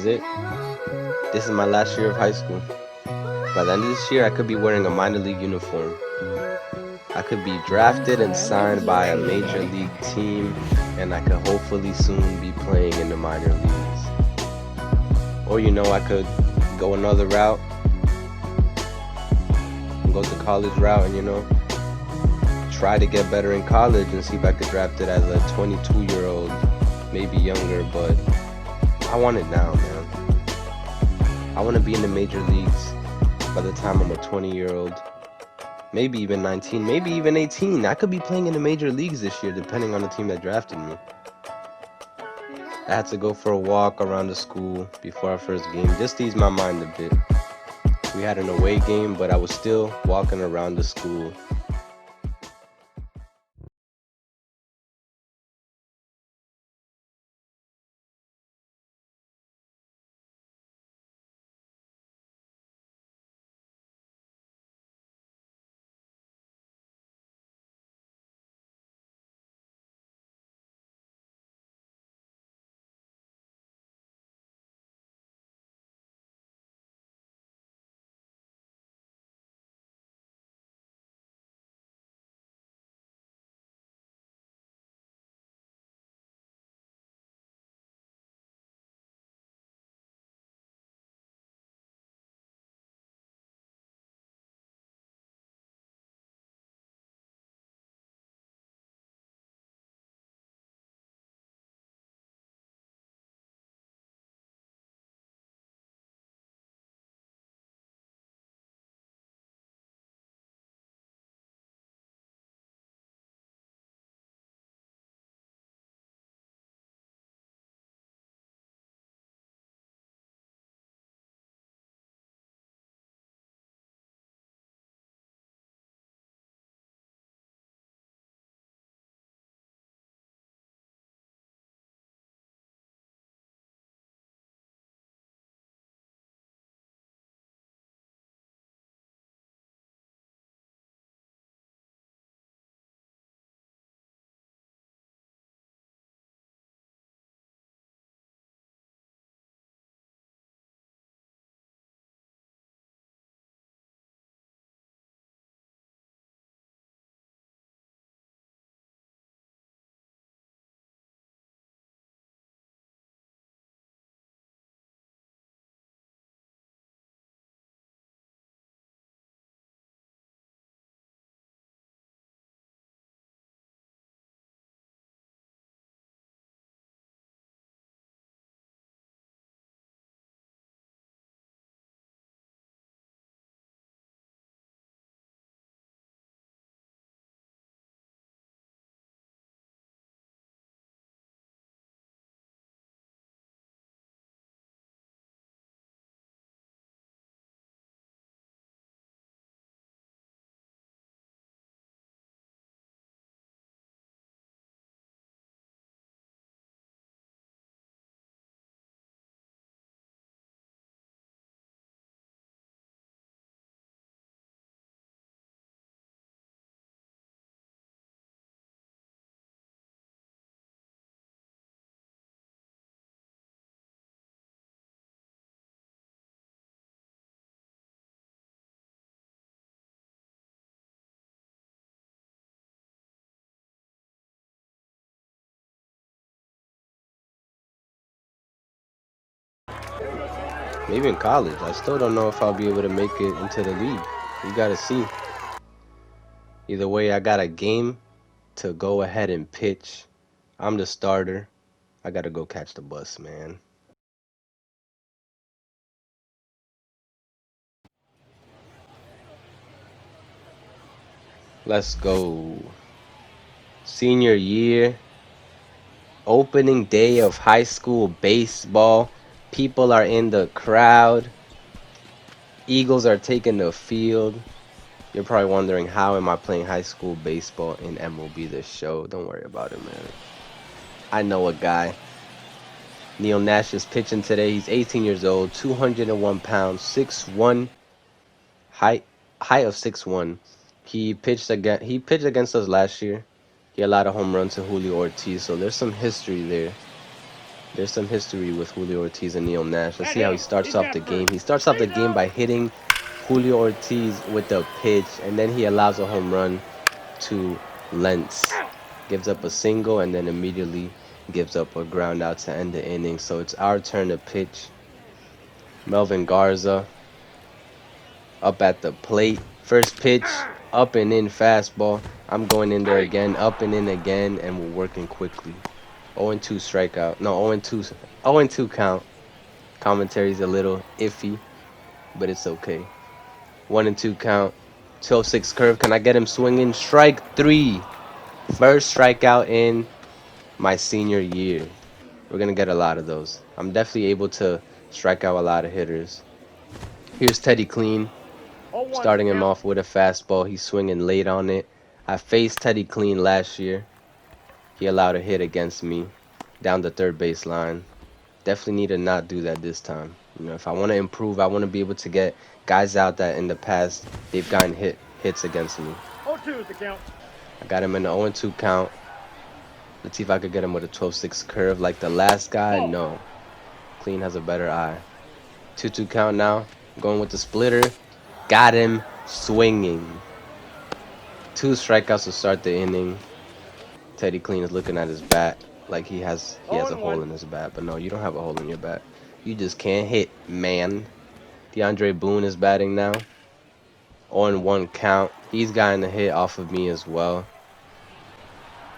it. This is my last year of high school. By the end of this year, I could be wearing a minor league uniform. I could be drafted and signed by a major league team, and I could hopefully soon be playing in the minor leagues. Or, you know, I could go another route and go the college route and, you know, try to get better in college and see if I could draft it as a 22-year-old, maybe younger, but I want it now, man. I want to be in the major leagues by the time I'm a 20-year-old, maybe even 19, maybe even 18. I could be playing in the major leagues this year, depending on the team that drafted me. I had to go for a walk around the school before our first game, just to ease my mind a bit. We had an away game, but I was still walking around the school. Maybe in college. I still don't know if I'll be able to make it into the league. We gotta see. Either way, I got a game to go ahead and pitch. I'm the starter. I gotta go catch the bus, man. Let's go. Senior year, opening day of high school baseball. People are in the crowd. Eagles are taking the field. You're probably wondering, how am I playing high school baseball in Mlb The Show? Don't worry about it, man. I know a guy. Nash is pitching today. He's 18 years old, 201 pounds, 6'1", height of 6'1". He pitched against us last year. He allowed a home run to Julio Ortiz, so there's some history there. There's some history with Julio Ortiz and Neil Nash. Let's see how he starts off the game. He starts off the game by hitting Julio Ortiz with the pitch, and then he allows a home run to Lentz. Gives up a single, and then immediately gives up a ground out to end the inning. So it's our turn to pitch. Melvin Garza up at the plate. First pitch, up and in fastball. I'm going in there again, up and in again, and we're working quickly. 0-2 strikeout. No, 0-2. 0-2 count. Commentary's a little iffy, but it's okay. 1-2 count. 12-6 curve. Can I get him swinging? Strike 3. First strikeout in my senior year. We're going to get a lot of those. I'm definitely able to strike out a lot of hitters. Here's Teddy Klein. Starting him off with a fastball. He's swinging late on it. I faced Teddy Klein last year. He allowed a hit against me down the third base line. Definitely need to not do that this time. You know, if I want to improve, I want to be able to get guys out that in the past they've gotten hits against me. 0-2 is the count. I got him in the 0-2 count. Let's see if I could get him with a 12-6 curve like the last guy. No. Klein has a better eye. 2-2 count now. Going with the splitter. Got him swinging. 2 strikeouts to start the inning. Teddy Klein is looking at his bat like he has a hole in his bat. But no, you don't have a hole in your bat. You just can't hit, man. Deandre Boone is batting now. 0-1 count. He's gotten a hit off of me as well.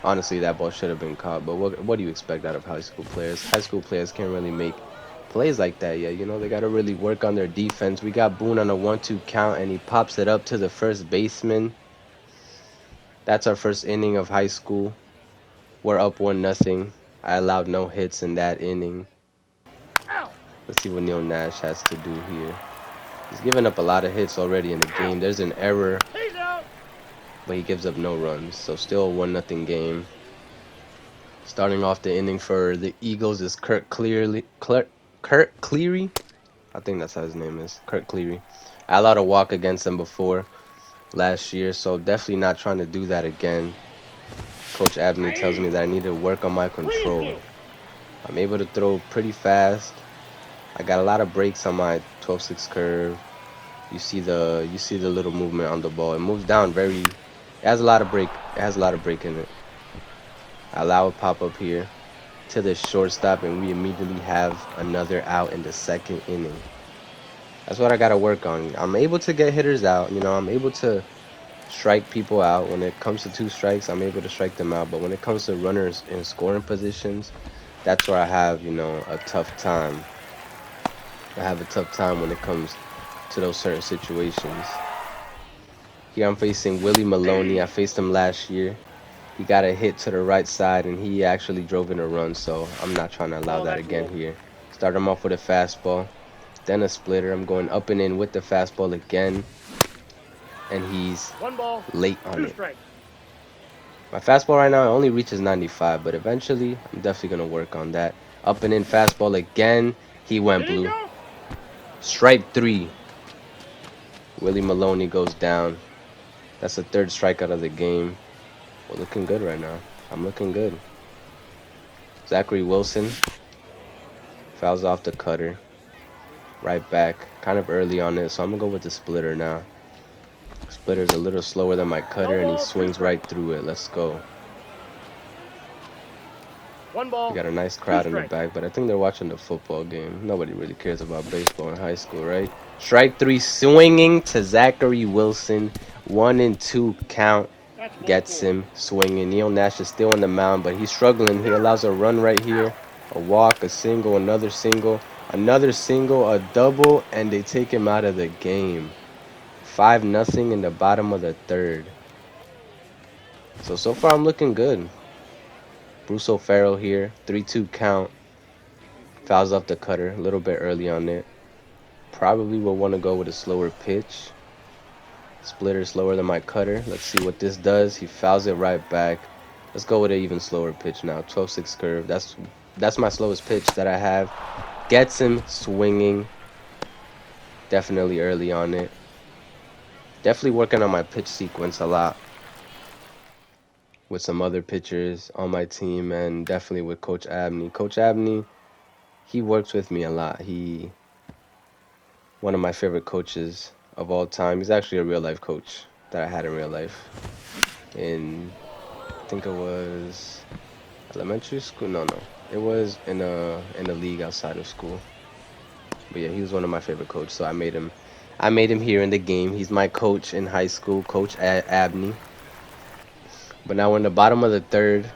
Honestly, that ball should have been caught. But what do you expect out of high school players? High school players can't really make plays like that yet. You know, they got to really work on their defense. We got Boone on a 1-2 count, and he pops it up to the first baseman. That's our first inning of high school. We're up 1-0. I allowed no hits in that inning. Let's see what Neil Nash has to do here. He's given up a lot of hits already in the game. There's an error, but he gives up no runs. So still a 1-0 game. Starting off the inning for the Eagles is Curt KluClucleary. I think that's how his name is. Curt KluClucleary. I allowed a walk against him before last year, so definitely not trying to do that again. Coach ABNEY tells me that I need to work on my control. I'm able to throw pretty fast. I got a lot of breaks on my 12-6 curve. You see the little movement on the ball. It moves down very. It has a lot of break. It has a lot of break in it. I allow a pop up here to the shortstop, and we immediately have another out in the second inning. That's what I gotta work on. I'm able to get hitters out. You know, I'm able to strike people out. When it comes to 2 strikes, I'm able to strike them out. But when it comes to runners in scoring positions, that's where I have, you know, a tough time. I have a tough time when it comes to those certain situations. Here I'm facing Willy Maloney. I faced him last year. He got a hit to the right side, and he actually drove in a run, so I'm not trying to allow that again here. Start him off with a fastball, then a splitter. I'm going up and in with the fastball again, and he's late on it. My fastball right now only reaches 95, but eventually I'm definitely going to work on that. Up and in fastball again. He went blue. Strike 3. Willy Maloney goes down. That's the 3rd strikeout of the game. We're looking good right now. I'm looking good. Zachary Wilson fouls off the cutter. Right back. Kind of early on it, so I'm going to go with the splitter now. Splitter's a little slower than my cutter, and he swings right through it. Let's go. We got a nice crowd in the back, but I think they're watching the football game. Nobody really cares about baseball in high school, right? Strike 3, swinging to Zachary Wilson. 1-2 count. Gets him swinging. Neil Nash is still on the mound, but he's struggling. He allows a run right here. A walk, a single, another single, a double, and they take him out of the game. 5-0 in the bottom of the 3rd. So far I'm looking good. Bruce O'Farrell here. 3-2 count. Fouls off the cutter. A little bit early on it. Probably will want to go with a slower pitch. Splitter slower than my cutter. Let's see what this does. He fouls it right back. Let's go with an even slower pitch now. 12-6 curve. That's my slowest pitch that I have. Gets him swinging. Definitely early on it. Definitely working on my pitch sequence a lot with some other pitchers on my team, and definitely with Coach ABNEY. Coach ABNEY he works with me a lot. One of my favorite coaches of all time. He's actually a real life coach that I had in real life. I think it was elementary school. No, it was in a league outside of school. But yeah, he was one of my favorite coaches. So I made him here in the game. He's my coach in high school, Coach ABNEY. But now we're in the bottom of the third.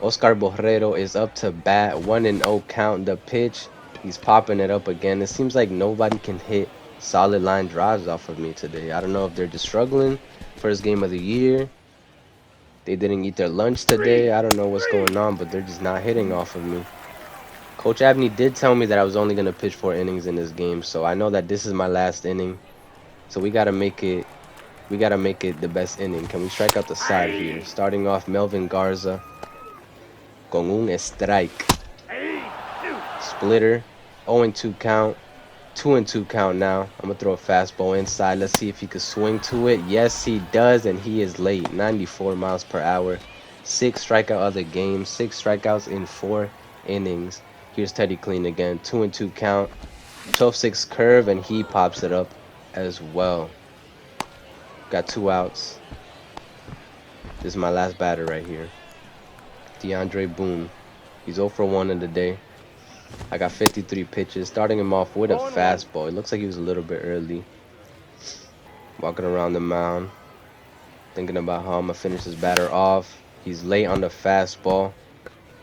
Oscar Borrero is up to bat, 1-0 count. The pitch, he's popping it up again. It seems like nobody can hit solid line drives off of me today. I don't know if they're just struggling. First game of the year. They didn't eat their lunch today. I don't know what's going on, but they're just not hitting off of me. Coach ABNEY did tell me that I was only going to pitch 4 innings in this game, so I know that this is my last inning. So we got to make it the best inning. Can we strike out the side here? Starting off, Melvin Garza con un strike. Splitter, 0-2 count. 2-2 count now. I'm going to throw a fastball inside. Let's see if he can swing to it. Yes, he does, and he is late. 94 miles per hour. 6 strikeout of the game. 6 strikeouts in 4 innings. Here's Teddy Klein again. 2-2 count. 12-6 curve, and he pops it up as well. Got 2 outs. This is my last batter right here. Deandre Boone. He's 0 for 1 in the day. I got 53 pitches. Starting him off with a fastball. It looks like he was a little bit early. Walking around the mound. Thinking about how I'm going to finish this batter off. He's late on the fastball.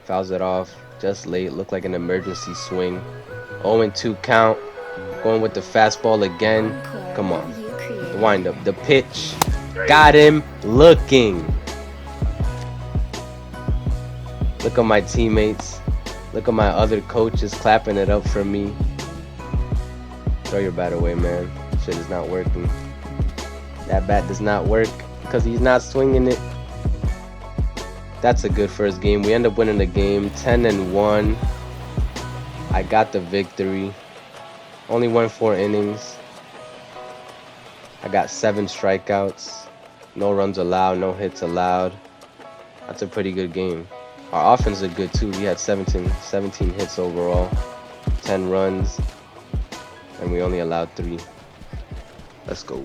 Fouls it off. Just late. Looked like an emergency swing. 0-2 count. Going with the fastball again. Come on. The windup. The pitch. Got him looking. Look at my teammates. Look at my other coaches clapping it up for me. Throw your bat away, man. Shit is not working. That bat does not work because he's not swinging it. That's a good first game. We end up winning the game 10-1. I got the victory. Only won 4 innings. I got 7 strikeouts. No runs allowed, no hits allowed. That's a pretty good game. Our offense is good too. We had 17 hits overall, 10 runs, and we only allowed 3. Let's go.